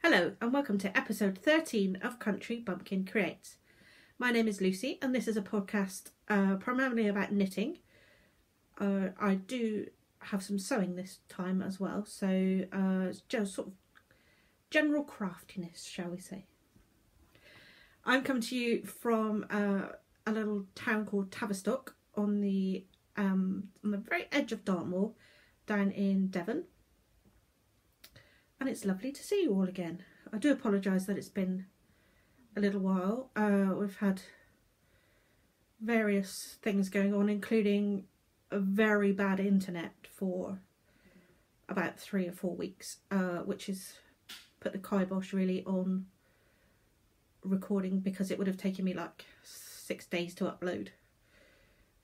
Hello and welcome to episode 13 of Country Bumpkin Creates. My name is Lucy and this is a podcast primarily about knitting. I do have some sewing this time as well, so it's just sort of general craftiness, shall we say. I'm coming to you from a little town called Tavistock on the very edge of Dartmoor down in Devon. And it's lovely to see you all again. I do apologise that it's been a little while. We've had various things going on, including a very bad internet for about 3 or 4 weeks, which has put the kibosh really on recording, because it would have taken me like 6 days to upload.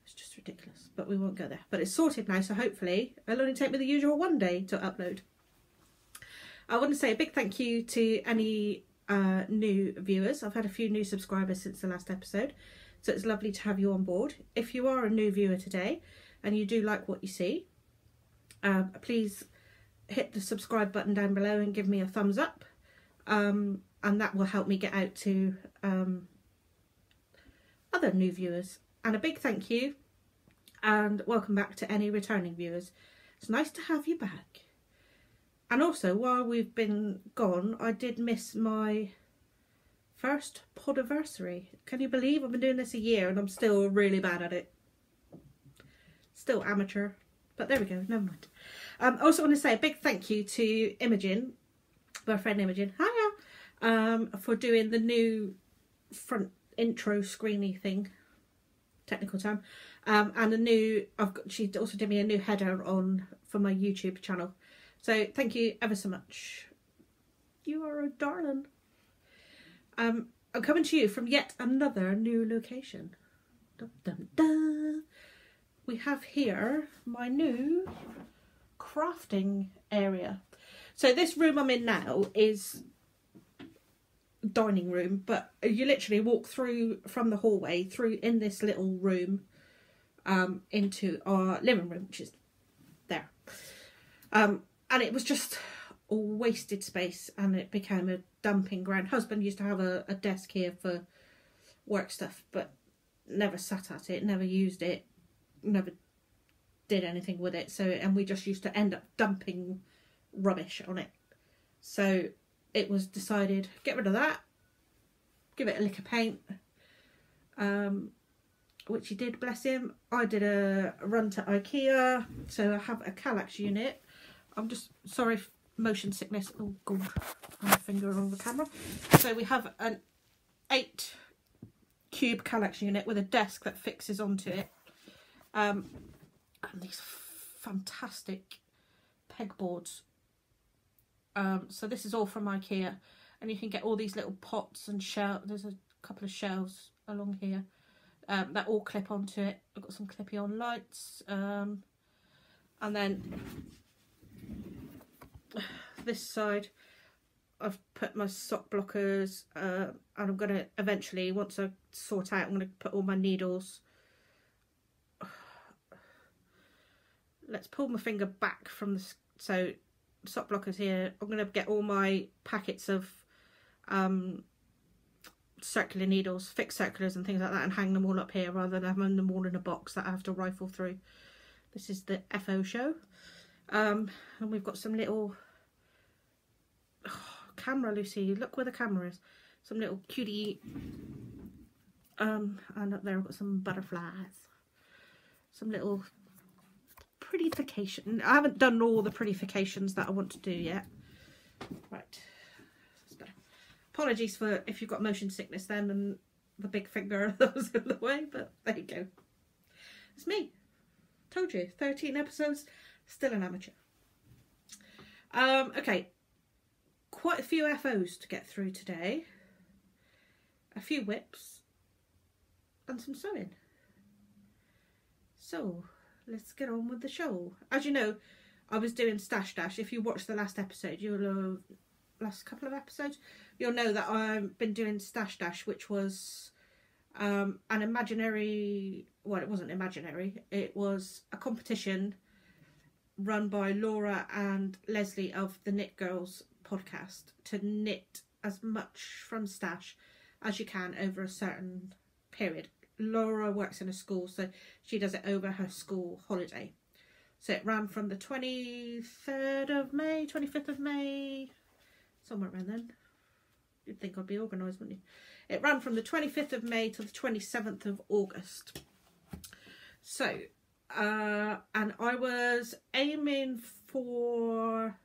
It's just ridiculous, but we won't go there. But it's sorted now, so hopefully it'll only take me the usual 1 day to upload. I want to say a big thank you to any new viewers. I've had a few new subscribers since the last episode, so it's lovely to have you on board. If you are a new viewer today and you do like what you see, please hit the subscribe button down below and give me a thumbs up, and that will help me get out to other new viewers. And a big thank you and welcome back to any returning viewers. It's nice to have you back. And also, while we've been gone, I did miss my first podiversary. Can you believe I've been doing this a year and I'm still really bad at it? Still amateur, but there we go, never mind. I also want to say a big thank you to Imogen, my friend Imogen, hiya, for doing the new front intro screeny thing, technical term, and a new, she also did me a new header for my YouTube channel. So thank you ever so much. You are a darling. I'm coming to you from yet another new location. Dun, dun, dun. We have here my new crafting area. So this room I'm in now is dining room, but you literally walk through from the hallway through in this little room into our living room, which is there. And it was just all wasted space, and it became a dumping ground. Husband used to have a desk here for work stuff, but never sat at it, never used it, never did anything with it. So, and we just used to end up dumping rubbish on it. So it was decided, get rid of that, give it a lick of paint, which he did, bless him. I did a run to IKEA, so I have a Kallax unit. I'm just sorry, motion sickness. Oh god, my finger on the camera. So we have an 8 cube Kallax unit with a desk that fixes onto it, and these fantastic pegboards. So this is all from IKEA, and you can get all these little pots and shelves. There's a couple of shelves along here that all clip onto it. I've got some clippy on lights, and then this side I've put my sock blockers, and I'm going to eventually, once I sort out, I'm going to put all my needles. Let's pull my finger back from the, so sock blockers here. I'm going to get all my packets of circular needles, fixed circulars and things like that, and hang them all up here rather than having them all in a box that I have to rifle through. This is the FO show. And we've got some little camera, Lucy, look where the camera is. Some little cutie, and up there I've got some butterflies, some little prettification. I haven't done all the prettifications that I want to do yet. Right, that's better. Apologies for if you've got motion sickness then and the big finger that was in the way, but there you go. It's me. Told you, 13 episodes. Still an amateur. Okay, quite a few FOs to get through today. A few whips and some sewing. So let's get on with the show. As you know, I was doing Stash Dash. If you watched the last episode, last couple of episodes, you'll know that I've been doing Stash Dash, which was an imaginary, well, it wasn't imaginary, it was a competition run by Laura and Leslie of the Knit Girls podcast to knit as much from stash as you can over a certain period. Laura works in a school, so she does it over her school holiday. So it ran from the 23rd of May, 25th of May, somewhere around then. You'd think I'd be organised, wouldn't you? It ran from the 25th of May to the 27th of August. So, and I was aiming for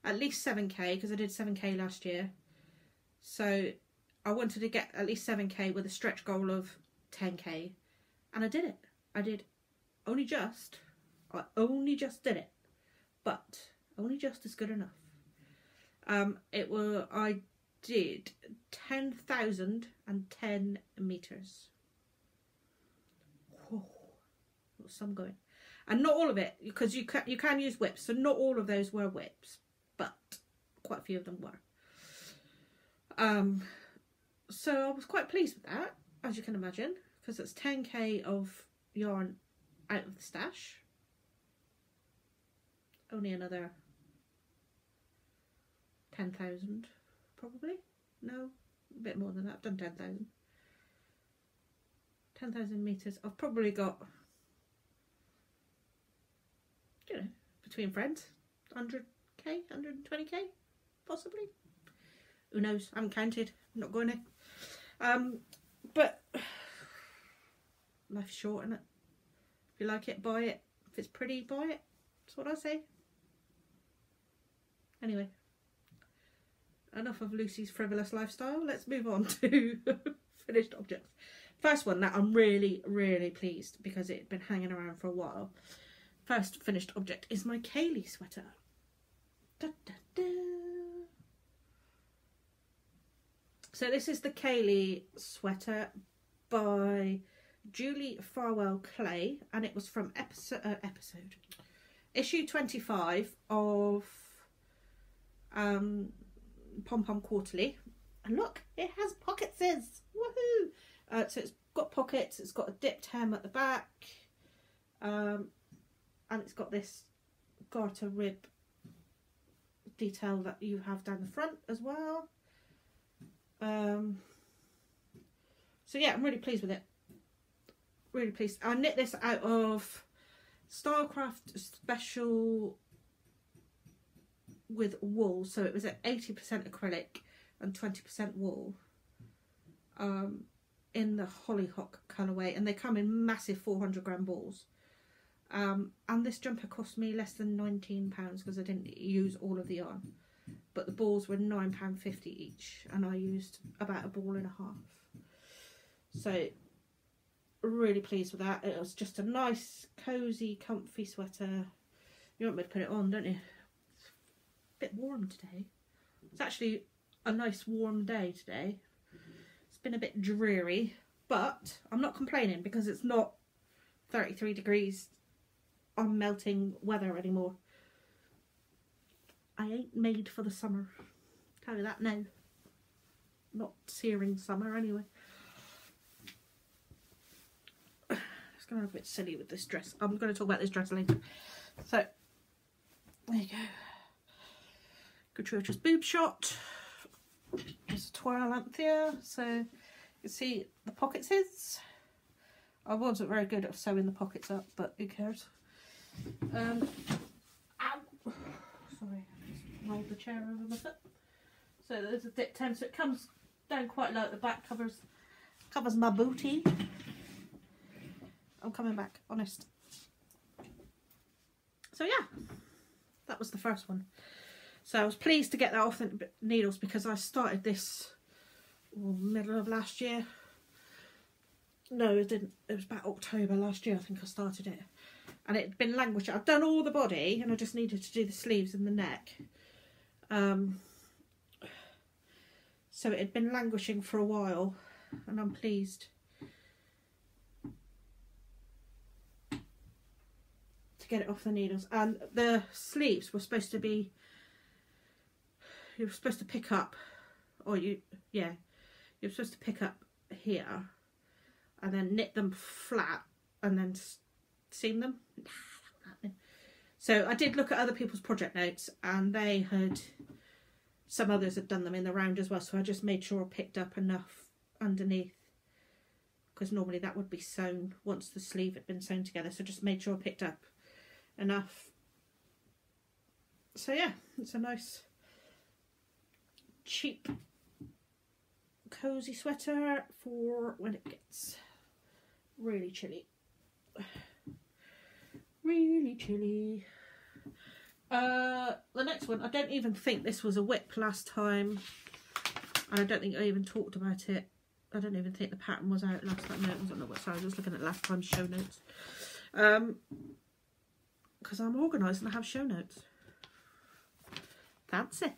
at least 7k, because I did 7k last year. So I wanted to get at least 7k with a stretch goal of 10k, and I did it. I did only just. I only just did it, but only just is good enough. I did 10,010 meters. Whoa, there's some going, and not all of it, because you can use whips, so not all of those were whips, but quite a few of them were. So I was quite pleased with that, as you can imagine, because it's 10k of yarn out of the stash. Only another 10,000 probably. No, a bit more than that. I've done 10,000. 10,000 meters. I've probably got, you know, between friends, 100k, 120k, possibly. Who knows? I haven't counted. I'm not going to. But life's short, isn't it? If you like it, buy it. If it's pretty, buy it. That's what I say. Anyway, enough of Lucy's frivolous lifestyle. Let's move on to finished objects. First one that I'm really, really pleased, because it had been hanging around for a while. First finished object is my Kaylee sweater. Da, da, da. So this is the Kaylee sweater by Julie Farwell Clay, and it was from issue 25 of Pom Pom Quarterly. And look, it has pockets. Woohoo! So it's got pockets, it's got a dipped hem at the back, and it's got this garter rib detail that you have down the front as well. So yeah, I'm really pleased with it. Really pleased. I knit this out of Stylecraft Special with wool, so it was at 80% acrylic and 20% wool, in the Hollyhock colourway, and they come in massive 400 gram balls. And this jumper cost me less than £19 because I didn't use all of the yarn, but the balls were £9.50 each, and I used about a ball and a half. So really pleased with that. It was just a nice, cosy, comfy sweater. You want me to put it on, don't you? It's a bit warm today. It's actually a nice warm day today. It's been a bit dreary, but I'm not complaining because it's not 33 degrees on melting weather anymore. I ain't made for the summer. Tell you that now. Not searing summer anyway. It's going to look a bit silly with this dress. I'm going to talk about this dress later. So, there you go. Gratuitous boob shot. There's a twirl Anthea. So, you can see the pockets is. I wasn't very good at sewing the pockets up, but who cares? Ow. Sorry, I just rolled the chair over my foot. So there's a dip hem, so it comes down quite low at the back, covers my booty. I'm coming back, honest. So yeah, that was the first one. So I was pleased to get that off the needles because I started this middle of last year. No, it didn't. It was about October last year I think I started it. And it had been languishing. I'd done all the body and I just needed to do the sleeves and the neck. So it had been languishing for a while, and I'm pleased to get it off the needles. And the sleeves were supposed to be, you were supposed to pick up, or you were supposed to pick up here and then knit them flat and then seam them. So I did look at other people's project notes, and they had some others had done them in the round as well, so I just made sure I picked up enough underneath, because normally that would be sewn once the sleeve had been sewn together, so just made sure I picked up enough. So yeah, it's a nice cheap cozy sweater for when it gets really chilly. Really chilly. The next one, I don't even think this was a whip last time, and I don't think I even talked about it. I don't even think the pattern was out last time. No, it wasn't. No, sorry, I was just looking at last time's show notes. Because I'm organised and I have show notes. Fancy.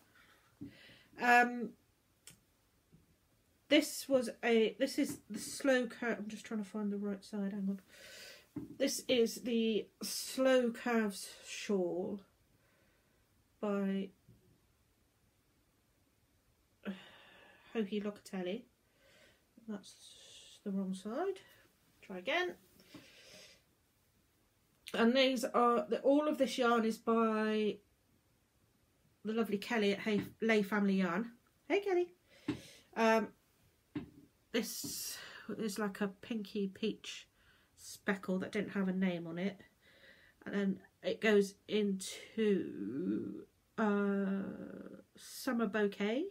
This is the slow curve. I'm just trying to find the right side. Hang on. This is the Slow Curves shawl by Hohi Locatelli. That's the wrong side. Try again. And these are all of this yarn is by the lovely Kelly at Lay Family Yarn. Hey Kelly. This is like a pinky peach speckle that didn't have a name on it, and then it goes into Summer Bouquet,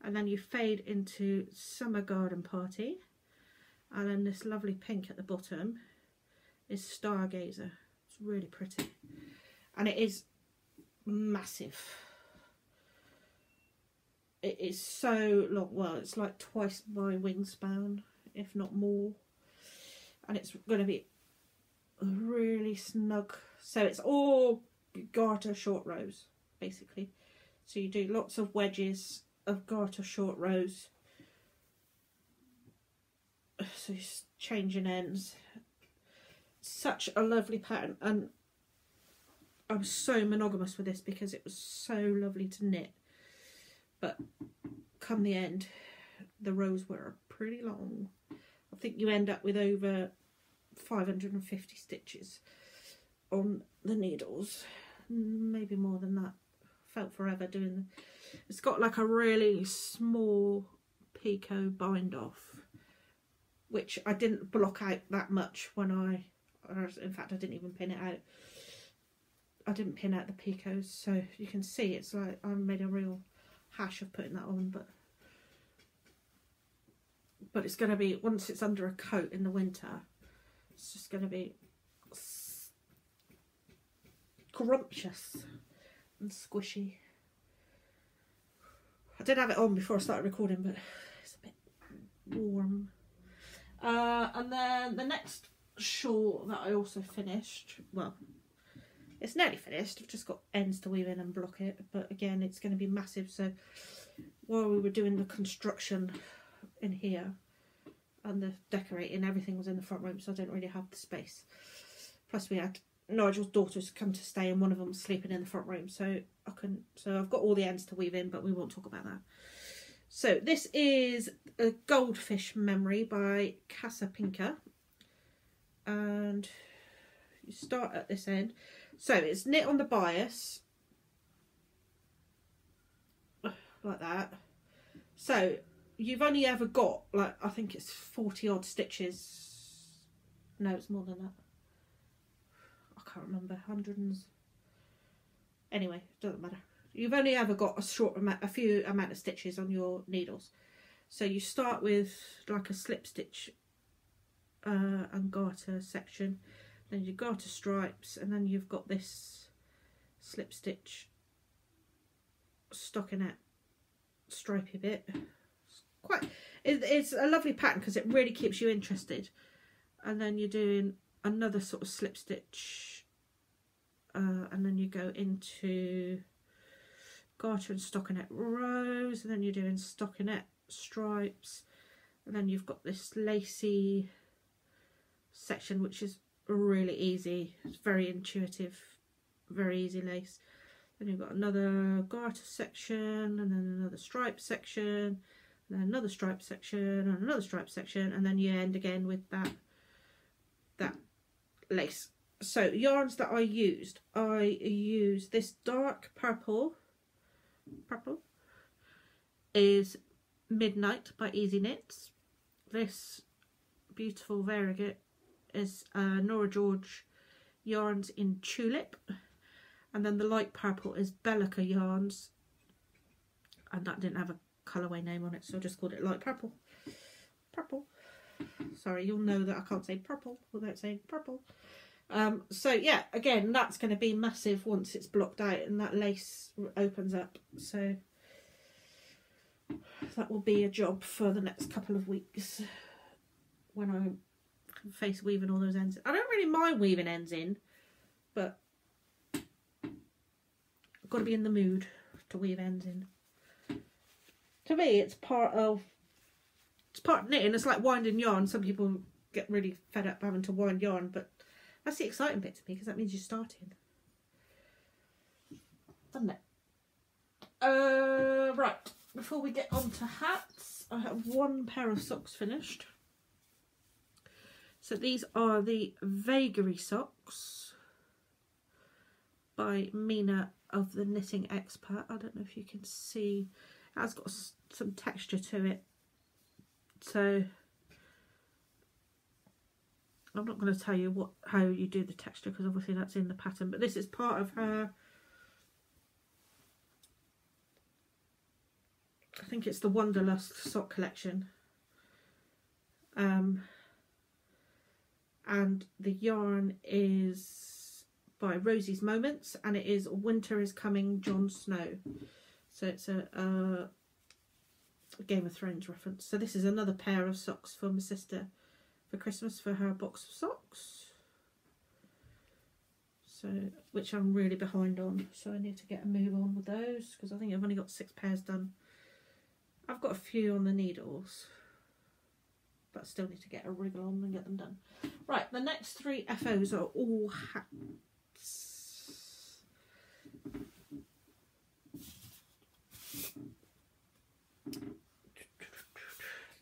and then you fade into Summer Garden Party, and then this lovely pink at the bottom is Stargazer. It's really pretty, and it is massive. It is so long. Well, it's like twice my wingspan, if not more, and it's going to be really snug. So it's all garter short rows basically, so you do lots of wedges of garter short rows, so you're changing ends. Such a lovely pattern, and I'm so monogamous with this because it was so lovely to knit, but come the end the rows were pretty long. I think you end up with over 550 stitches on the needles, maybe more than that. Felt forever doing them. It's got like a really small picot bind off, which I didn't block out that much when in fact I didn't even pin it out. I didn't pin out the picots, so you can see it's like I made a real hash of putting that on, but it's going to be, once it's under a coat in the winter, it's just going to be scrumptious and squishy. I did have it on before I started recording, but it's a bit warm. And then the next shawl that I also finished, well, it's nearly finished, I've just got ends to weave in and block it, but again it's going to be massive. So while we were doing the construction in here and the decorating, everything was in the front room, so I didn't really have the space. Plus we had Nigel's daughters come to stay, and one of them was sleeping in the front room, so I couldn't. So I've got all the ends to weave in, but we won't talk about that. So this is a Goldfish Memory by Casa Pinka, and you start at this end. So it's knit on the bias like that. So you've only ever got, like, I think it's 40 odd stitches. No, it's more than that. I can't remember, hundreds. Anyway, doesn't matter. You've only ever got a few amount of stitches on your needles. So you start with like a slip stitch and garter section, then you garter stripes, and then you've got this slip stitch stockinette stripy bit. It's a lovely pattern because it really keeps you interested. And then you're doing another sort of slip stitch, and then you go into garter and stockinette rows, and then you're doing stockinette stripes, and then you've got this lacy section which is really easy. It's very intuitive, very easy lace. Then you've got another garter section, and then another stripe section, and then another stripe section, and another stripe section, and then you end again with that lace. So yarns that I used this dark purple is Midnight by Easy Knits. This beautiful variegate is Nora George yarns in Tulip, and then the light purple is Bellica yarns, and that didn't have a colourway name on it, so I just called it light purple. Purple. Sorry, you'll know that I can't say purple without saying purple. So yeah, again, that's going to be massive once it's blocked out and that lace opens up. So that will be a job for the next couple of weeks when I face weaving all those ends. I don't really mind weaving ends in, but I've got to be in the mood to weave ends in. To me, it's part of knitting. It's like winding yarn. Some people get really fed up having to wind yarn, but that's the exciting bit to me, because that means you're starting. Doesn't it? Right, before we get on to hats, I have one pair of socks finished. So these are the Vagary socks by Mina of the Knitting Expert. I don't know if you can see. It has got some texture to it. So I'm not going to tell you how you do the texture, because obviously that's in the pattern, but this is part of her, I think it's the Wanderlust sock collection, and the yarn is by Rosie's Moments, and it is Winter is Coming, Jon Snow. So it's a Game of Thrones reference. So this is another pair of socks for my sister for Christmas for her box of socks. So, which I'm really behind on. So I need to get a move on with those, because I think I've only got 6 pairs done. I've got a few on the needles, but I still need to get a wriggle on and get them done. Right, the next 3 FOs are all hats.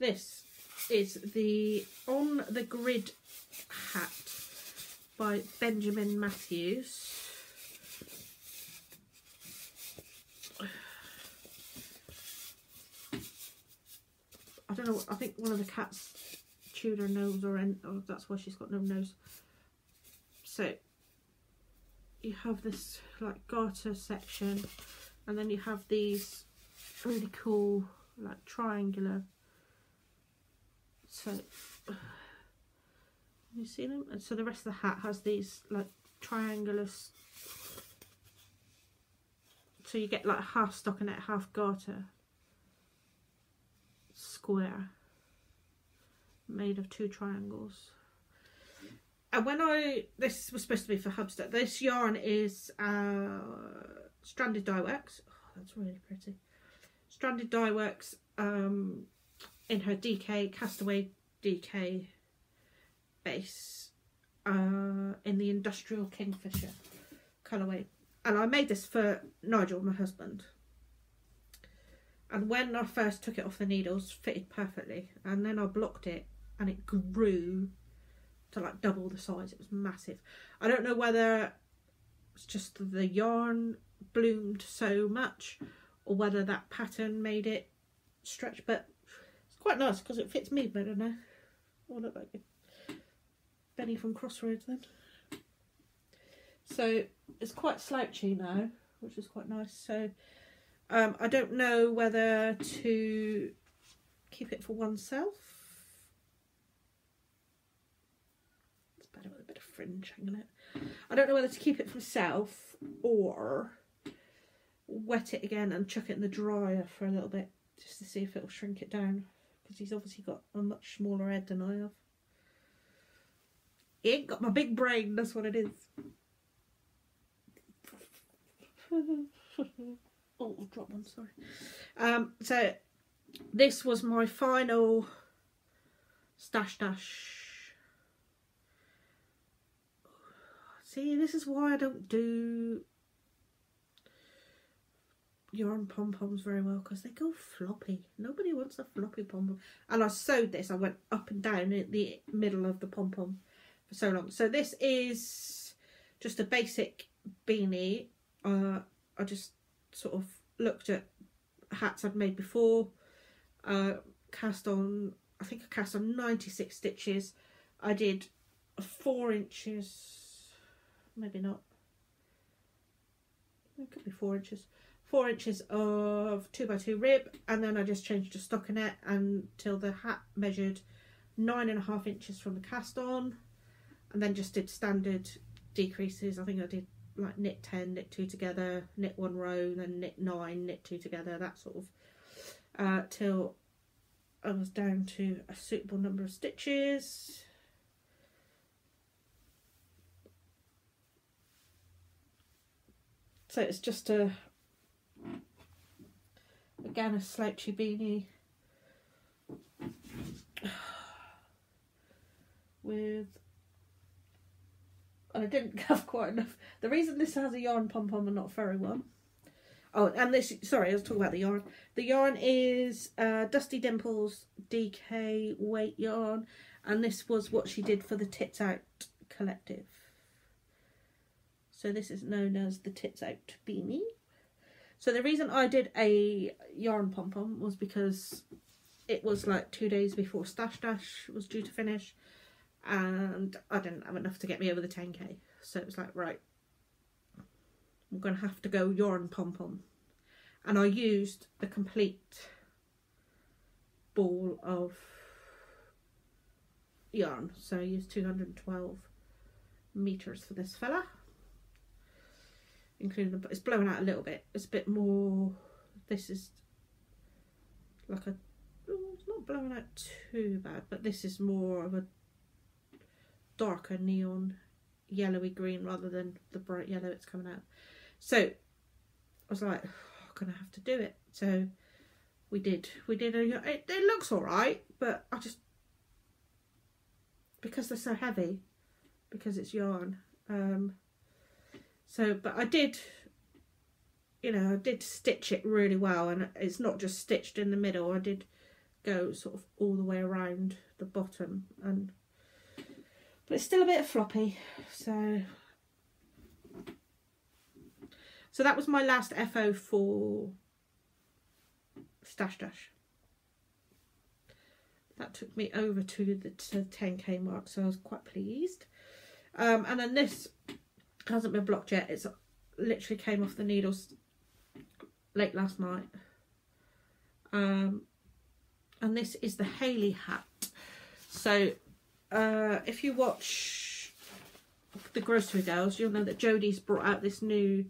This is the On the Grid hat by Benjamin Matthews. I don't know, I think one of the cats chewed her nose, or that's why she's got no nose. So you have this like garter section, and then you have these really cool like triangular. So you see them? And so the rest of the hat has these like triangular, so you get like half stockinette, half garter square made of 2 triangles. And when this was supposed to be for Hubster, this yarn is Stranded Dye Works. Oh, that's really pretty. Stranded Dye Works in her DK, Castaway DK base, in the Industrial Kingfisher colourway. And I made this for Nigel, my husband. And when I first took it off the needles, fitted perfectly. And then I blocked it and it grew to like double the size. It was massive. I don't know whether it's just the yarn bloomed so much, or whether that pattern made it stretch, but it's quite nice because it fits me better now. I look like Benny from Crossroads then. So it's quite slouchy now, which is quite nice. So I don't know whether to keep it for oneself. It's better with a bit of fringe hanging it. I don't know whether to keep it for myself or wet it again and chuck it in the dryer for a little bit, just to see if it'll shrink it down, because he's obviously got a much smaller head than I have. He ain't got my big brain, that's what it is. Oh, I'll drop one, sorry. So this was my final stash dash. See, this is why I don't do yarn pom-poms very well, because they go floppy. Nobody wants a floppy pom-pom. And I sewed this, I went up and down in the middle of the pom-pom for so long. So this is just a basic beanie. I just sort of looked at hats I've made before. Cast on, I think I cast on 96 stitches. I did 4 inches, maybe not, it could be 4 inches. 4 inches of 2x2 rib, and then I just changed to stockinette until the hat measured 9.5 inches from the cast on, and then just did standard decreases. I think I did like knit 10, knit 2 together, knit 1 row, then knit 9, knit 2 together, that sort of, till I was down to a suitable number of stitches. So it's just again, a slouchy beanie with, and I didn't have quite enough. The reason this has a yarn pom-pom and not a furry one. Oh, and this, sorry, I was talking about the yarn. The yarn is Dusty Dimples DK weight yarn, and this was what she did for the Tits Out collective. So this is known as the Tits Out beanie. So the reason I did a yarn pom-pom was because it was like 2 days before Stash Dash was due to finish, and I didn't have enough to get me over the 10k. So it was like, right, I'm going to have to go yarn pom-pom. And I used the complete ball of yarn. So I used 212 meters for this fella. Including the, it's blowing out a little bit. It's a bit more, this is like a, it's not blowing out too bad, but this is more of a darker neon yellowy green rather than the bright yellow it's coming out. So I was like, oh, I'm gonna have to do it. So we did it looks all right, but I just, because they're so heavy, because it's yarn, so, but I did, you know, I did stitch it really well, and it's not just stitched in the middle. I did go sort of all the way around the bottom, and but it's still a bit floppy. So that was my last FO for Stash Dash. That took me over to the 10k mark, so I was quite pleased. And then this hasn't been blocked yet. It's literally came off the needles late last night. And this is the Hayley hat. So if you watch the Grocery Girls, you'll know that Jodie's brought out this new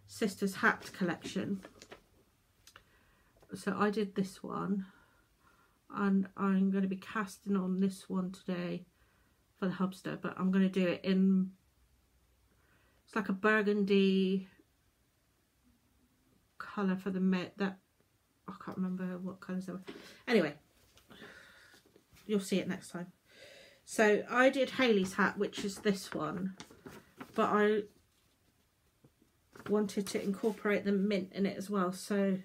Sisters hat collection. So I did this one, and I'm going to be casting on this one today for the Hubster, but I'm going to do it in, it's like a burgundy colour for the that I can't remember what colours they were. Anyway, you'll see it next time. So I did Hayley's hat, which is this one, but I wanted to incorporate the mint in it as well. So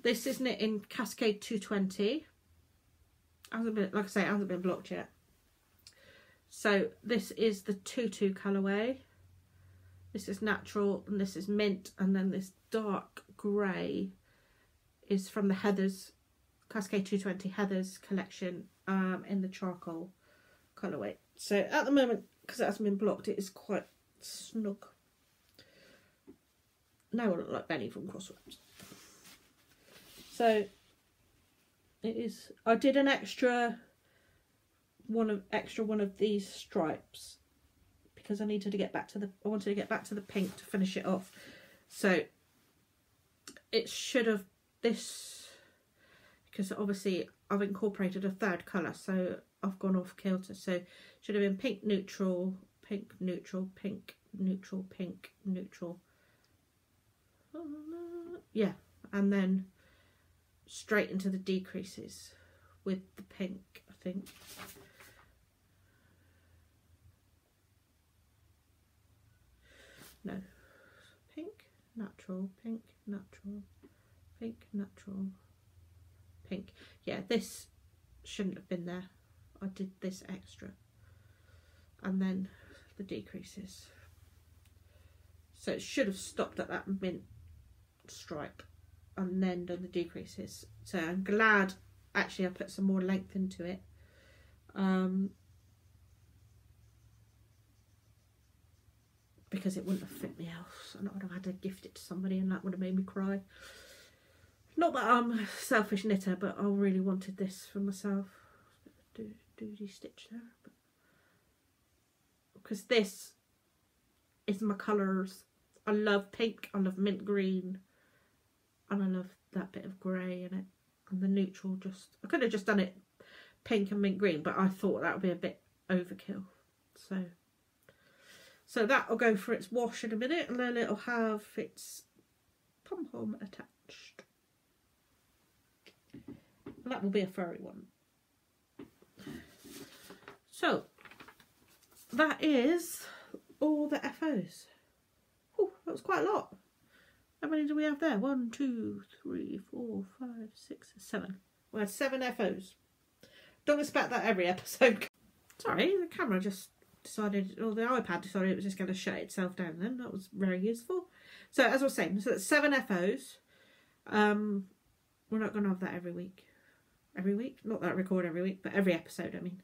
this is knit in Cascade 220. Hasn't been, like I say, it hasn't been blocked yet. So this is the tutu colourway. This is natural, and this is mint, and then this dark grey is from the Heathers, Cascade 220 Heathers collection, in the charcoal colourway. So at the moment, because it hasn't been blocked, it is quite snug. Now I look like Benny from Crossroads. So it is. I did an extra one of these stripes because I needed to get back to the. I wanted to get back to the pink to finish it off. So it should have this, because obviously I've incorporated a third colour, so I've gone off kilter. So it should have been pink neutral, pink neutral, pink neutral, pink neutral. Yeah, and then straight into the decreases with the pink, I think. No, pink, natural, pink, natural, pink, natural, pink. Yeah, this shouldn't have been there. I did this extra. And then the decreases. So it should have stopped at that mint stripe. and then done the decreases. So I'm glad actually I put some more length into it. Because it wouldn't have fit me else, and I would have had to gift it to somebody, and that would have made me cry. Not that I'm a selfish knitter, but I really wanted this for myself. Doody stitch there, but because this is my colours. I love pink, I love mint green, and I love that bit of grey in it, and the neutral. Just I could have just done it pink and mint green, but I thought that would be a bit overkill. So that will go for its wash in a minute, and then it'll have its pom-pom attached. And that will be a furry one. So that is all the FOs. Oh, that was quite a lot. How many do we have there? 1, 2, 3, 4, 5, 6, 7. We had 7 FOs. Don't expect that every episode. Sorry, the camera just decided, or the iPad decided it was just going to shut itself down then. That was very useful. So as I was saying, so that's 7 FOs. We're not going to have that every week. Every week? Not that I record every week, but every episode, I mean.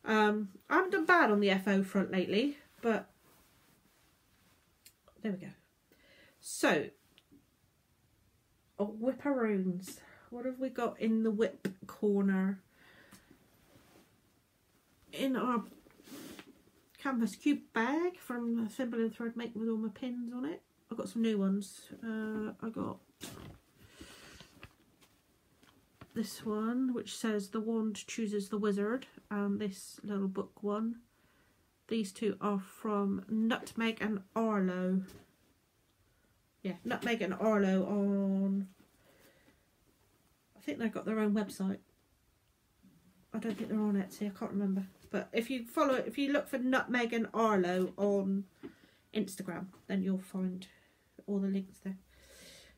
I haven't done bad on the FO front lately, but there we go. So, whipperoons. What have we got in the whip corner? In our canvas cube bag from Thimble and Thread Make with all my pins on it. I've got some new ones. I got this one which says the wand chooses the wizard, and this little book one. These two are from Nutmeg and Arlo. Yeah, Nutmeg and Arlo on, I think they've got their own website. I don't think they're on Etsy, I can't remember. But if you follow, if you look for Nutmeg and Arlo on Instagram, then you'll find all the links there.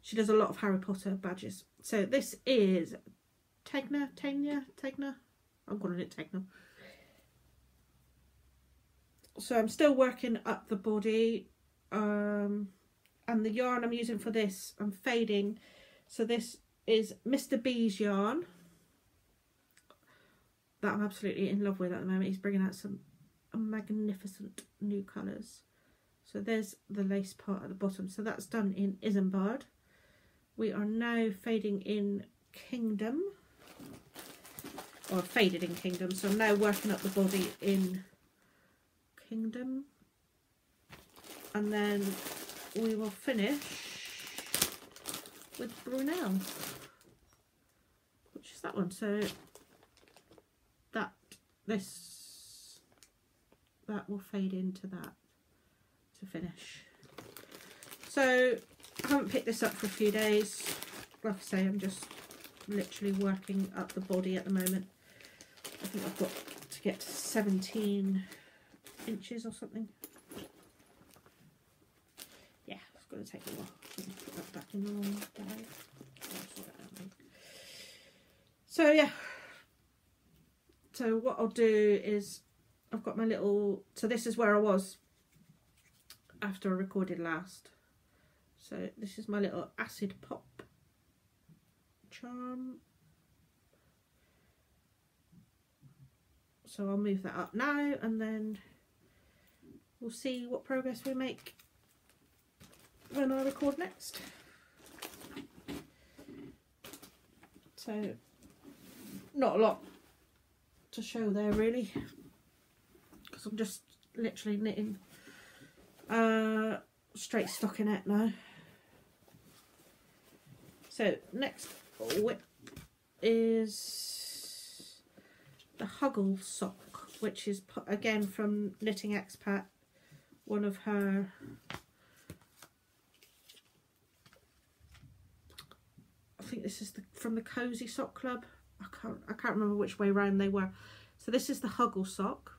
She does a lot of Harry Potter badges. So this is Tegna. I'm calling it Tegna. So I'm still working up the body. And the yarn I'm using for this, I'm fading. So this is Mr. B's yarn that I'm absolutely in love with at the moment. He's bringing out some magnificent new colours. So there's the lace part at the bottom. So that's done in Isambard. We are now fading in Kingdom. Or faded in Kingdom. So I'm now working up the body in Kingdom. And then we will finish with Brunel. Which is that one. So that will fade into that to finish. So I haven't picked this up for a few days. Like I say, I'm just literally working up the body at the moment. I think I've got to get to 17 inches or something. Yeah, it's going to take a while. Put that back in the wrong bag. So yeah. So what I'll do is, I've got my little, so this is where I was after I recorded last. So this is my little acid pop charm. So I'll move that up now, and then we'll see what progress we make when I record next. So not a lot to show there really, because I'm just literally knitting straight stockinette now. So next whip is the Huggle sock, which is again from Knitting Expat, one of her I think this is from the Cozy Sock Club. I can't remember which way round they were. So this is the Huggle sock.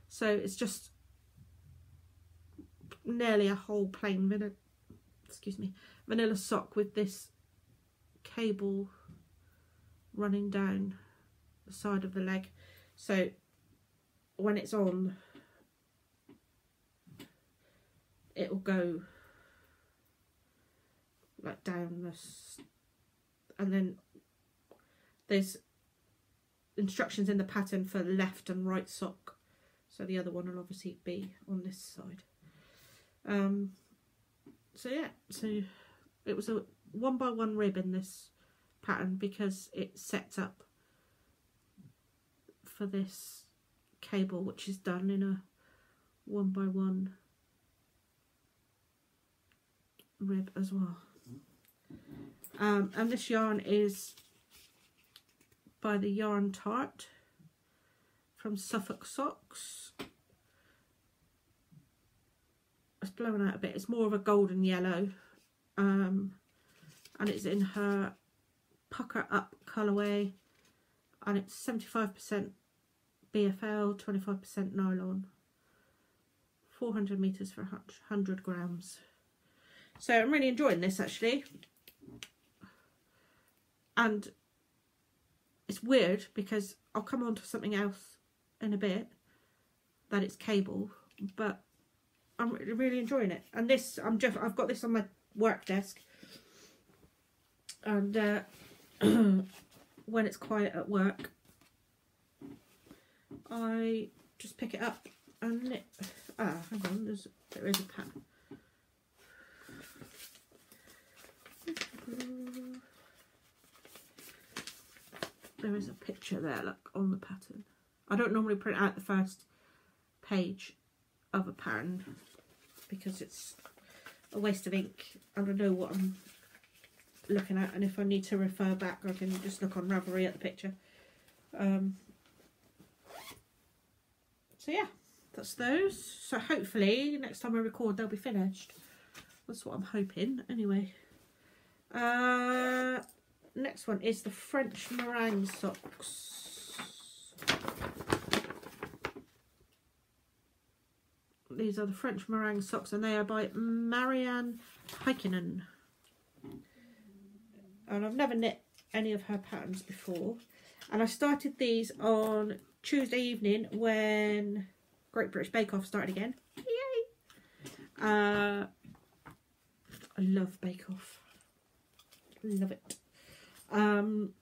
So it's just nearly a whole plain vanilla sock with this cable running down the side of the leg. So when it's on, it will go like down this, and then there's instructions in the pattern for left and right sock, so the other one will obviously be on this side. So yeah, so it was a 1x1 rib in this pattern because it sets up for this cable, which is done in a 1x1 rib as well. And this yarn is by the Yarn Tart from Suffolk Socks. It's blown out a bit. It's more of a golden yellow, and it's in her Pucker Up colourway, and it's 75% BFL, 25% nylon, 400 meters for 100 grams. So I'm really enjoying this actually, and it's weird because I'll come on to something else in a bit that it's cable, but I'm really enjoying it. And this, I've got this on my work desk, and when it's quiet at work, I just pick it up and knit. Ah, hang on, there is a pattern. There is a picture there, look, on the pattern. I don't normally print out the first page of a pattern because it's a waste of ink and I know what I'm looking at, and if I need to refer back I can just look on Ravelry at the picture. So yeah, that's those. So hopefully next time I record they'll be finished. That's what I'm hoping anyway. Next one is the French meringue socks. These are the French meringue socks, and they are by Marianne Heikkinen. And I've never knit any of her patterns before. And I started these on Tuesday evening when Great British Bake Off started again. Yay! I love Bake Off. Love it. And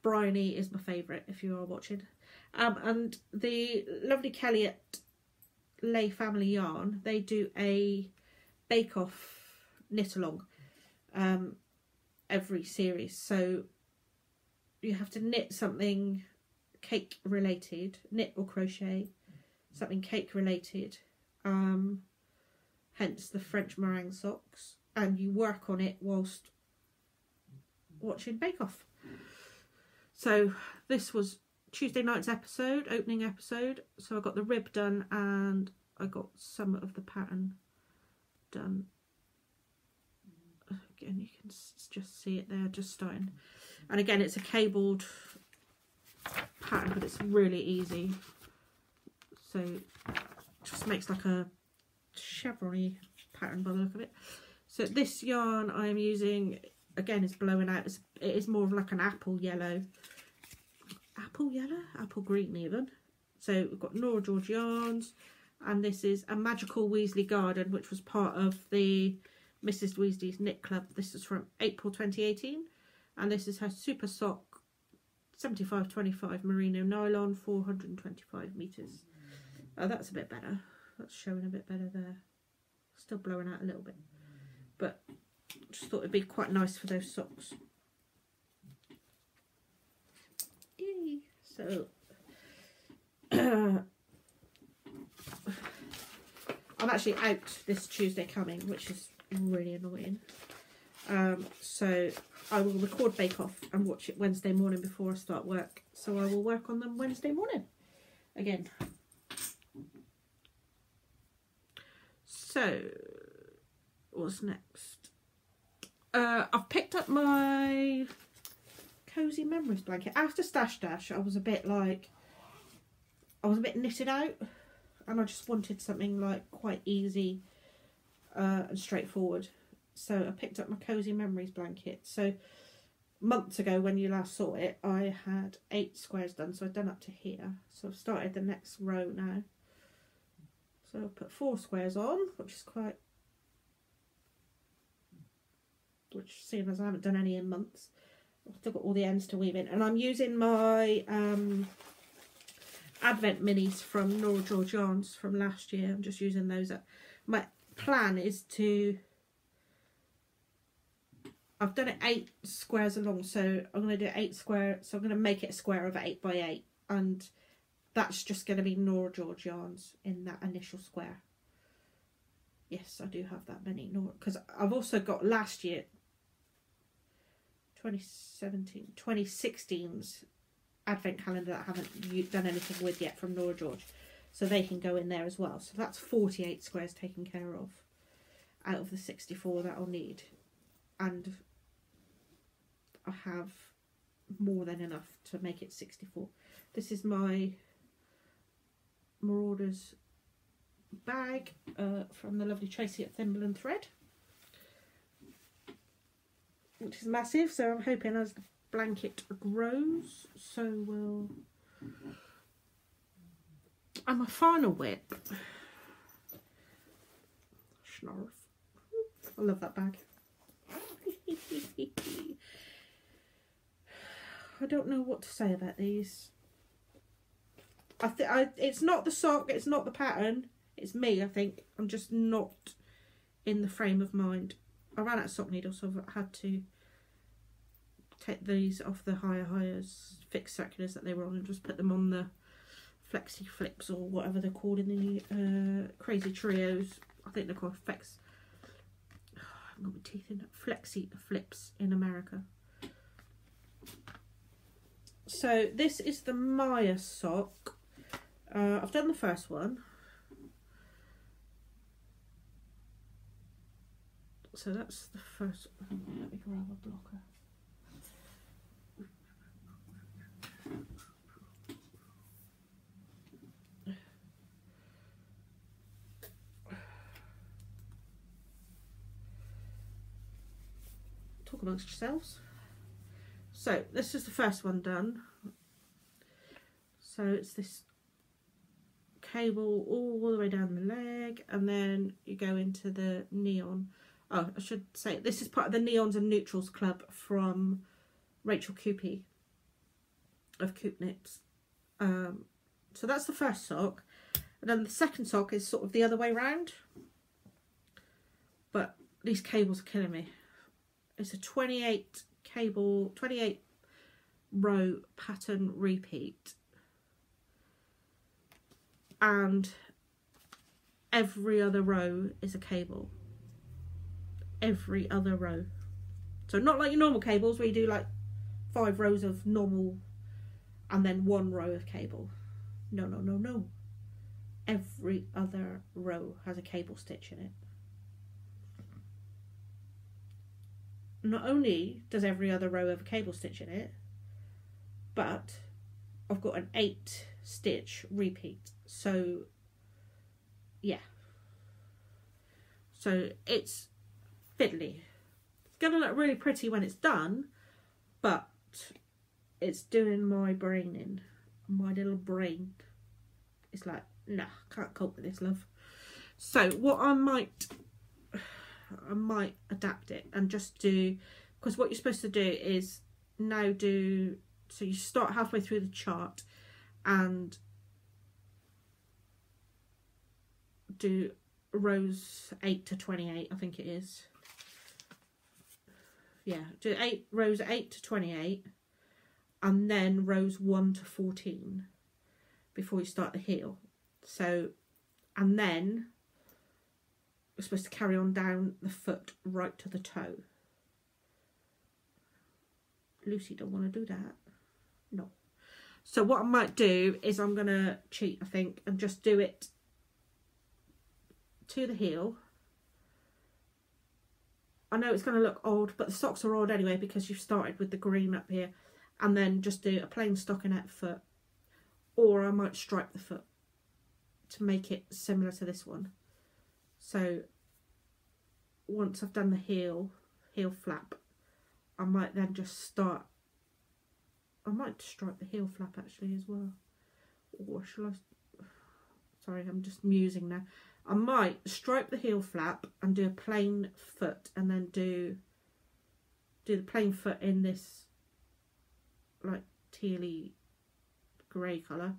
Bryony is my favourite if you are watching. And the lovely Kelly at Lay Family Yarn, they do a Bake Off knit along every series. So you have to knit something cake related, knit or crochet something cake related, hence the French meringue socks, and you work on it whilst watching Bake Off. So this was Tuesday night's episode, opening episode. So I got the rib done and I got some of the pattern done. Again, you can just see it there, just starting. And again, it's a cabled pattern, but it's really easy. So it just makes like a chevron-y pattern by the look of it. So this yarn I am using, again, is blowing out. It is more of like an apple yellow. Apple green even. So we've got Nora George yarns, and this is a Magical Weasley Garden, which was part of the Mrs. Weasley's Knit Club. This is from April 2018, and this is her Super Sock 75/25 merino nylon, 425 meters. Oh, that's a bit better. That's showing a bit better there. Still blowing out a little bit, but just thought it'd be quite nice for those socks. Yay. So I'm actually out this Tuesday coming, which is really annoying. So I will record Bake Off and watch it Wednesday morning before I start work. So I will work on them Wednesday morning again. So what's next? I've picked up my Cozy Memories blanket. After Stash Dash, I was a bit knitted out, and I just wanted something like quite easy and straightforward. So I picked up my Cozy Memories blanket. So months ago when you last saw it, I had 8 squares done, so I've done up to here. So I've started the next row now. So I'll put 4 squares on, which is quite which seeing as I haven't done any in months, I've still got all the ends to weave in. And I'm using my Advent minis from Nora George Yarns from last year. I'm just using those. My plan is to, I've done it 8 squares along, so I'm going to do 8 square, so I'm going to make it a square of 8 by 8, and that's just going to be Nora George Yarns in that initial square. Yes, I do have that many, because I've also got last year, 2016's Advent calendar that I haven't done anything with yet from Nora George, so they can go in there as well. So that's 48 squares taken care of out of the 64 that I'll need, and I have more than enough to make it 64. This is my Marauders bag from the lovely Tracy at Thimble & Thread, which is massive, so I'm hoping as the blanket grows, so will. And my final whip, Snarf. I love that bag. I don't know what to say about these. It's not the sock, it's not the pattern, it's me. I think I'm just not in the frame of mind. I ran out of sock needles, so I've had to take these off the hires fixed circulars that they were on and just put them on the flexi flips, or whatever they're called in the crazy trios. I think they're called flex. Oh, I haven't got my teeth in. Flexi flips in America. So this is the Maya sock. I've done the first one. So that's the first. Let me grab a blocker. Talk amongst yourselves. So this is the first one done. So it's this cable all the way down the leg, and then you go into the neon. Oh, I should say this is part of the Neons and Neutrals Club from Rachel Coopy of Coop Knits. So that's the first sock, and then the second sock is sort of the other way round. But these cables are killing me. It's a 28 cable, 28 row pattern repeat, and every other row is a cable. Every other row. So not like your normal cables where you do like 5 rows of normal and then 1 row of cable. No, no, no, no. Every other row has a cable stitch in it. Not only does every other row have a cable stitch in it, but I've got an 8 stitch repeat. So yeah. So it's fiddly. It's gonna look really pretty when it's done, but it's doing my brain in. My little brain. It's like, nah, can't cope with this, love. So what I might adapt it and just do, because what you're supposed to do is now do, so you start halfway through the chart and do rows 8 to 28, I think it is. Yeah, do 8 rows 8 to 28 and then rows 1 to 14 before you start the heel. So, and then you're supposed to carry on down the foot right to the toe. Lucy don't want to do that. No. So what I might do is I'm going to cheat, I think, and just do it to the heel. I know it's going to look odd, but the socks are odd anyway because you've started with the green up here, and then just do a plain stockinette foot, or I might stripe the foot to make it similar to this one. So once I've done the heel flap, I might then just start, I might stripe the heel flap actually as well, or shall I, sorry, I'm just musing now. I might stripe the heel flap and do a plain foot and then do do the plain foot in this like tealy grey colour,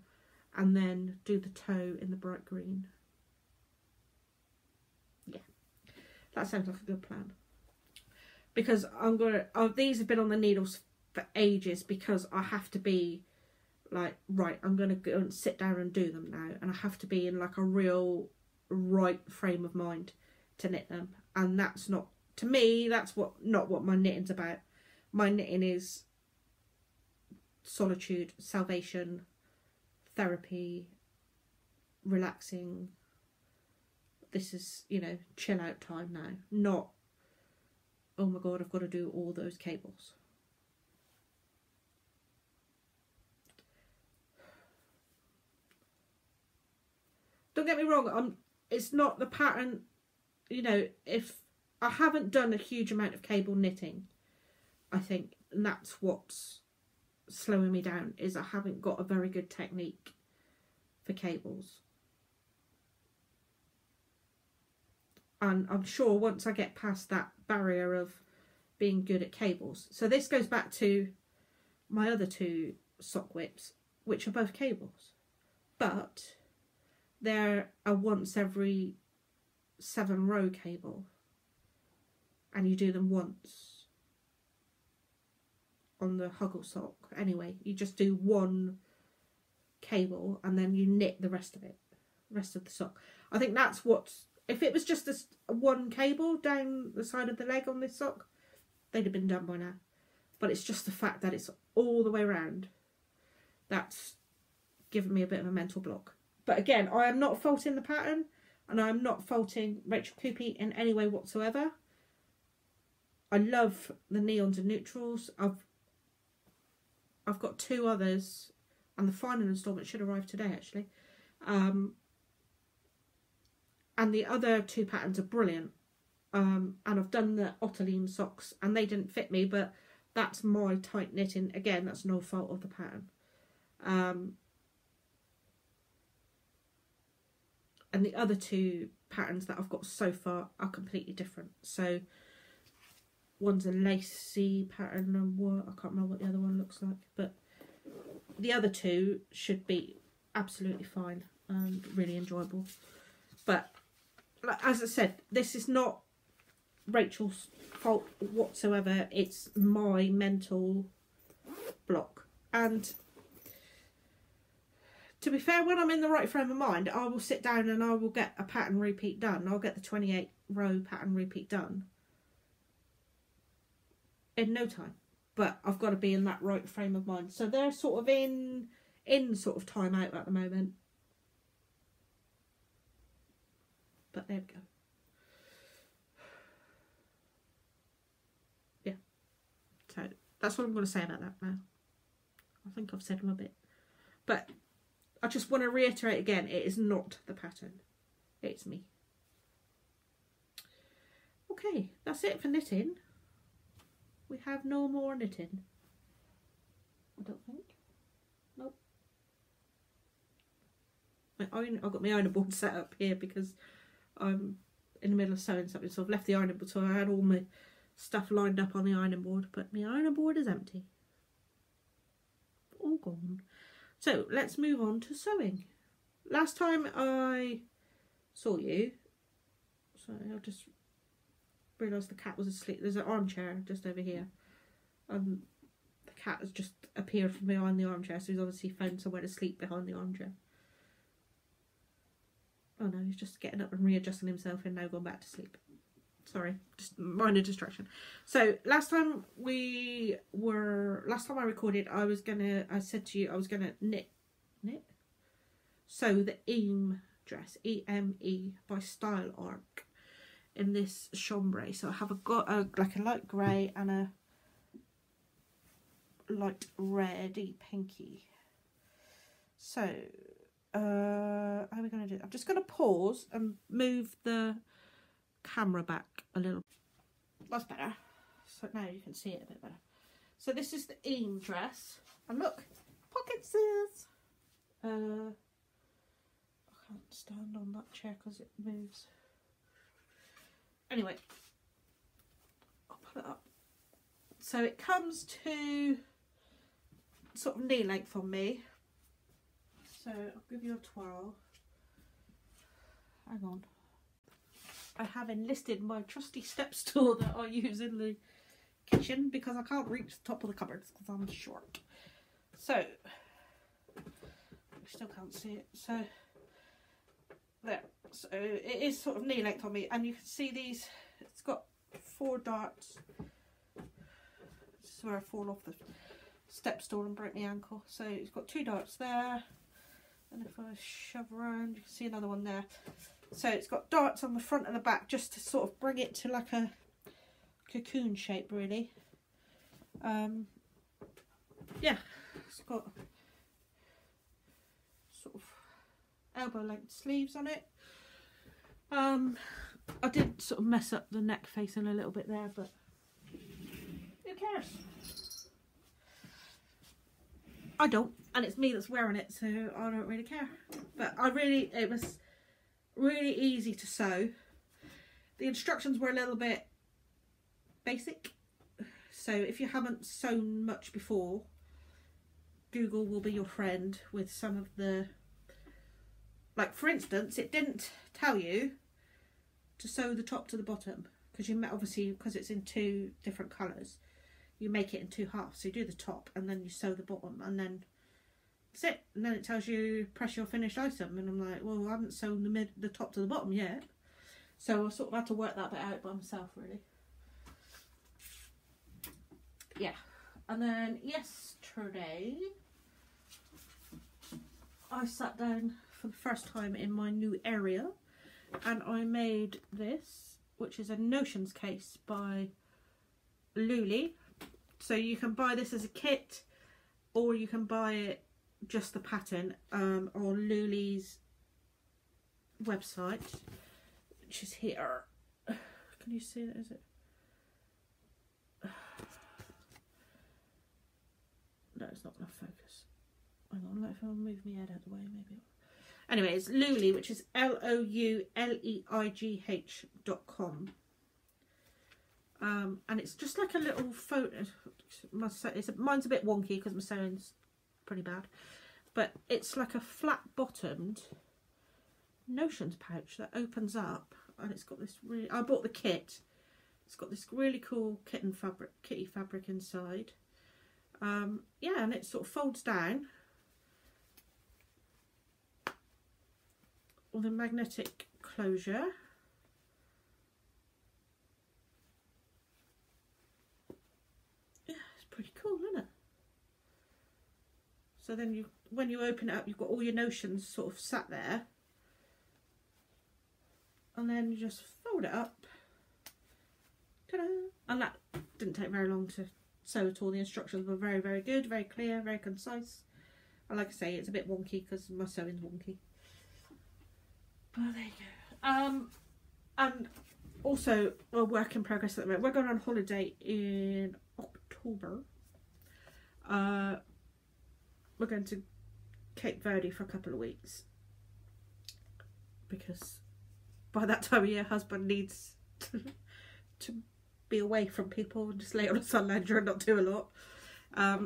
and then do the toe in the bright green. Yeah, that sounds like a good plan. Because I'm gonna, these have been on the needles for ages, because I have to be like, right, I'm gonna go and sit down and do them now, and I have to be in like a real right frame of mind to knit them, and that's not, to me, that's not what my knitting's about. My knitting is solitude, salvation, therapy, relaxing. This is, you know, chill out time now, not, oh my god, I've got to do all those cables. Don't get me wrong, it's not the pattern, you know, if I haven't done a huge amount of cable knitting, I think, and that's what's slowing me down, is I haven't got a very good technique for cables. And I'm sure once I get past that barrier of being good at cables. So this goes back to my other two sock whips, which are both cables, but they're a once every 7 row cable, and you do them once on the Huggle sock. Anyway, you just do one cable and then you knit the rest of it, rest of the sock. I think that's what's, if it was just this one cable down the side of the leg on this sock, they'd have been done by now. But it's just the fact that it's all the way around that's given me a bit of a mental block. But again, I am not faulting the pattern, and I'm not faulting Rachel Coopy in any way whatsoever. I love the neons and neutrals. I've got 2 others, and the final instalment should arrive today actually. And the other 2 patterns are brilliant. And I've done the Ottoline socks, and they didn't fit me, but that's my tight knitting. Again, that's no fault of the pattern. And the other 2 patterns that I've got so far are completely different. So one's a lacy pattern, and I can't remember what the other one looks like, but the other 2 should be absolutely fine and really enjoyable. But as I said, this is not Rachel's fault whatsoever. It's my mental block. And to be fair, when I'm in the right frame of mind, I will sit down and I will get a pattern repeat done. I'll get the 28 row pattern repeat done in no time. But I've got to be in that right frame of mind. So they're sort of in sort of time out at the moment. But there we go. Yeah. So that's what I'm going to say about that now. I think I've said them a bit. But I just want to reiterate again, it is not the pattern. It's me. Okay, that's it for knitting. We have no more knitting. I don't think. Nope. I've got my ironing board set up here because I'm in the middle of sewing something, so I've left the ironing board, so I had all my stuff lined up on the ironing board, but my ironing board is empty. All gone. So let's move on to sewing. Last time I saw you, sorry, I just realised the cat was asleep. There's an armchair just over here. The cat has just appeared from behind the armchair, so he's obviously found somewhere to sleep behind the armchair. Oh no, he's just getting up and readjusting himself and now going back to sleep. Sorry, just minor distraction. So last time I recorded, I said to you I was gonna sew the Eme dress, E-M-E, by Style Arc, in this chambray. So I have like a light grey and a light reddy pinky. So how are we going to do it? I'm just going to pause and move the camera back a little. That's better. So now you can see it a bit better. So this is the Eme dress, and look, pocket scissors. I can't stand on that chair because it moves. Anyway, I'll put it up. So it comes to sort of knee length on me. So I'll give you a twirl. Hang on. I have enlisted my trusty step stool that I use in the kitchen because I can't reach the top of the cupboards because I'm short. So, I still can't see it. So, there. So it is sort of knee length on me, and you can see these. It's got 4 darts. This is where I fall off the step stool and break my ankle. So it's got 2 darts there, and if I shove around, you can see another one there. So it's got darts on the front and the back just to sort of bring it to like a cocoon shape, really. Yeah, it's got sort of elbow length sleeves on it. I did sort of mess up the neck facing a little bit there, but who cares? I don't, and it's me that's wearing it, so I don't really care. But it was really easy to sew. The instructions were a little bit basic, so if you haven't sewn much before, Google will be your friend with some of the, like for instance, it didn't tell you to sew the top to the bottom because obviously because it's in 2 different colours, you make it in 2 halves. So you do the top and then you sew the bottom, and then that's it. And then it tells you press your finished item, and I'm like, well, I haven't sewn the top to the bottom yet. So I sort of had to work that bit out by myself, really. Yeah. And then yesterday I sat down for the first time in my new area and I made this, which is a Notions case by Luli. So you can buy this as a kit, or you can buy it just the pattern on Luli's website, which is here. Can you see that? Is it? No, it's not going to focus. Hang on, if I'll move my head out of the way, maybe. Anyway, it's Luli, which is LOULEIGH.com. And it's just like a little photo. Mine's a bit wonky because my sewing's pretty bad. But it's like a flat-bottomed Notions pouch that opens up, and it's got this really. I bought the kit. It's got this really cool kitty fabric inside. Yeah, and it sort of folds down with a magnetic closure. Yeah, it's pretty cool, isn't it? So then when you open it up, you've got all your Notions sort of sat there. And then you just fold it up. Ta-da! And that didn't take very long to sew at all. The instructions were very, very good, very clear, very concise. And like I say, it's a bit wonky because my sewing's wonky. But there you go. And also a work in progress at the moment. We're going on holiday in October. We're going to Cape Verde for a couple of weeks because by that time of year, husband needs to be away from people and just lay on a sun lounger and not do a lot.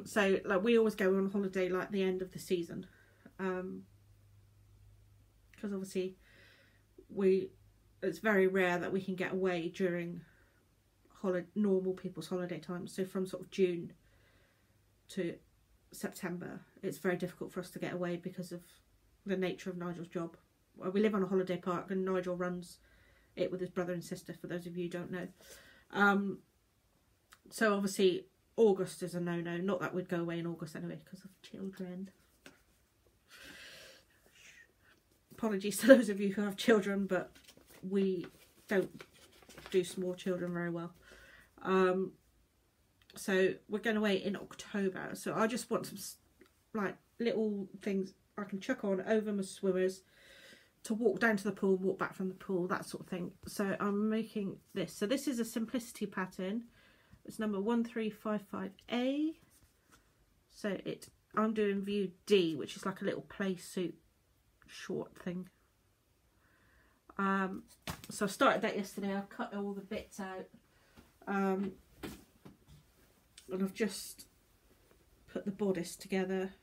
So like we always go on holiday like the end of the season, because obviously it's very rare that we can get away during normal people's holiday time. So from sort of June to September, it's very difficult for us to get away because of the nature of Nigel's job. We live on a holiday park and Nigel runs it with his brother and sister, for those of you who don't know. So obviously August is a no-no. Not that we'd go away in August anyway because of children. Apologies to those of you who have children, but we don't do small children very well. So we're going away in October. So I just want some like little things I can chuck on over my swimmers to walk down to the pool, walk back from the pool, that sort of thing. So I'm making this. So this is a simplicity pattern. It's number 1355A. So I'm doing view D, which is like a little play suit short thing. So I started that yesterday. I cut all the bits out. and I've just put the bodice together.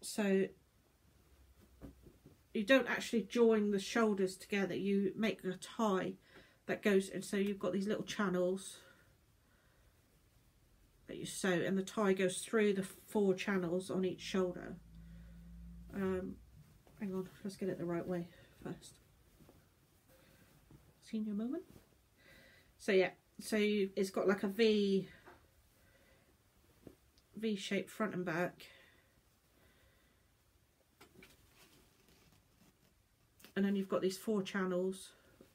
So you don't actually join the shoulders together, you make a tie that goes, and so you've got these little channels that you sew, and the tie goes through the 4 channels on each shoulder. Hang on, let's get it the right way first. Senior moment. So yeah, so it's got like a V-shaped front and back, and then you've got these 4 channels,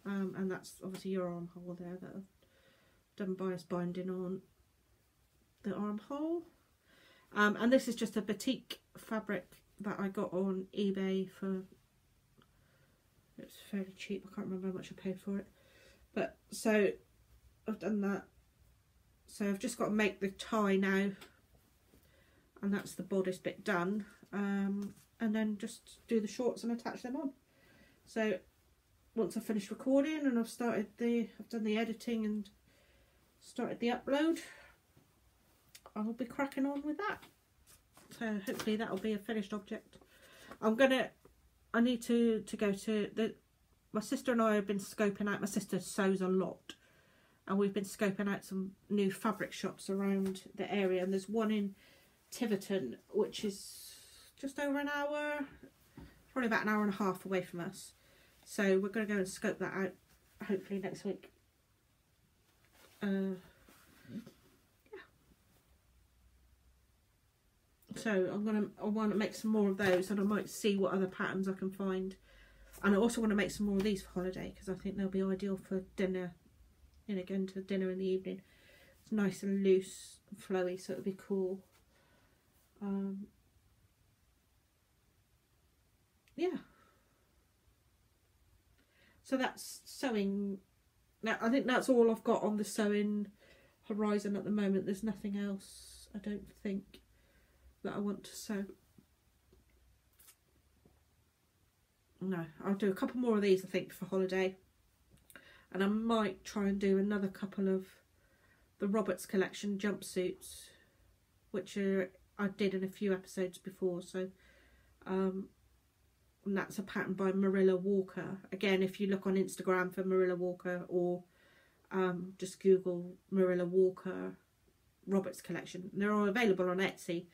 and that's obviously your armhole there that I've done bias binding on the armhole. And this is just a batik fabric that I got on eBay for, it's fairly cheap, I can't remember how much I paid for it, but so I've done that. So I've just got to make the tie now, and that's the bodice bit done, and then just do the shorts and attach them on. So once I've finished recording and I've done the editing and started the upload, I'll be cracking on with that. So hopefully that'll be a finished object. I need to go to my sister and I have been scoping out, my sister sews a lot, and we've been scoping out some new fabric shops around the area, and there's one in Tiverton which is just over an hour, probably about an hour and a half away from us. So we're going to go and scope that out hopefully next week. So I want to make some more of those, and I might see what other patterns I can find. And I also want to make some more of these for holiday, because I think they'll be ideal for dinner, you know, going to dinner in the evening. It's nice and loose and flowy, so it'll be cool. Yeah. So that's sewing. Now I think that's all I've got on the sewing horizon at the moment. There's nothing else, I don't think, that I want to sew. No, I'll do a couple more of these I think for holiday, and I might try and do another couple of the Roberts collection jumpsuits, which I did in a few episodes before. So and that's a pattern by Marilla Walker. Again, if you look on Instagram for Marilla Walker, or just Google Marilla Walker Roberts collection, they're all available on Etsy.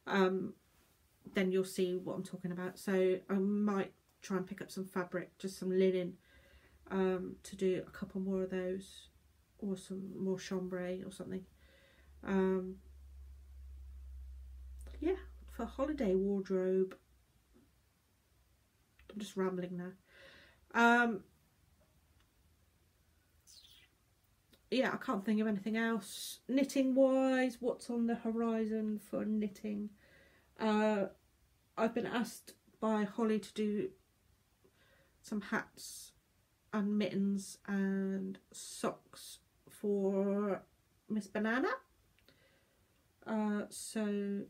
Then you'll see what I'm talking about. So I might try and pick up some fabric, just some linen, to do a couple more of those, or some more chambray or something. Yeah, for holiday wardrobe. I'm just rambling now. Yeah, I can't think of anything else knitting wise. What's on the horizon for knitting? I've been asked by Holly to do some hats and mittens and socks for Miss Banana. So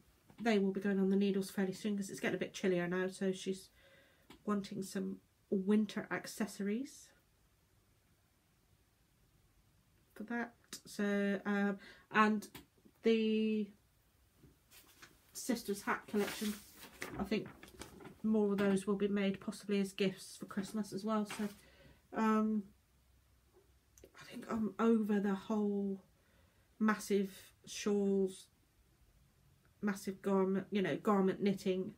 they will be going on the needles fairly soon, because it's getting a bit chillier now, so she's wanting some winter accessories for that. So and the sisters hat collection, I think more of those will be made possibly as gifts for Christmas as well. So I think I'm over the whole massive shawls, massive garment, you know, garment knitting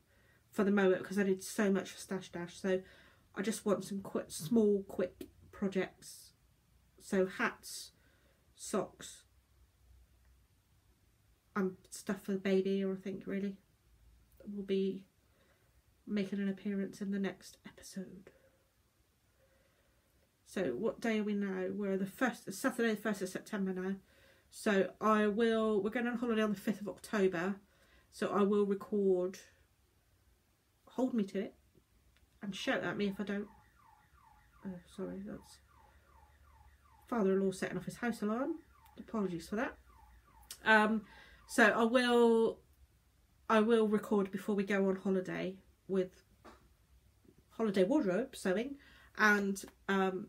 for the moment, because I did so much for Stash Dash. So I just want some small quick projects. So hats, socks, and stuff for the baby, or I think really will be making an appearance in the next episode. So what day are we now? We're Saturday the 1st of September now. So we're going on holiday on the 5th of October. So I will record, hold me to it, and shout at me if I don't. Oh, sorry, that's father-in-law setting off his house alarm. Apologies for that. So I will record before we go on holiday with holiday wardrobe sewing and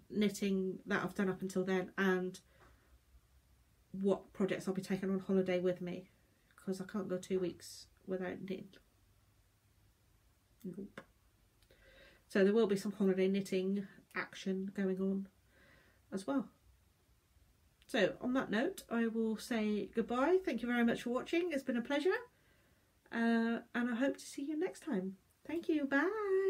knitting that I've done up until then, and what projects I'll be taking on holiday with me, because I can't go 2 weeks without knitting. Nope. So there will be some holiday knitting action going on as well. So on that note, I will say goodbye. Thank you very much for watching. It's been a pleasure. And I hope to see you next time. Thank you. Bye.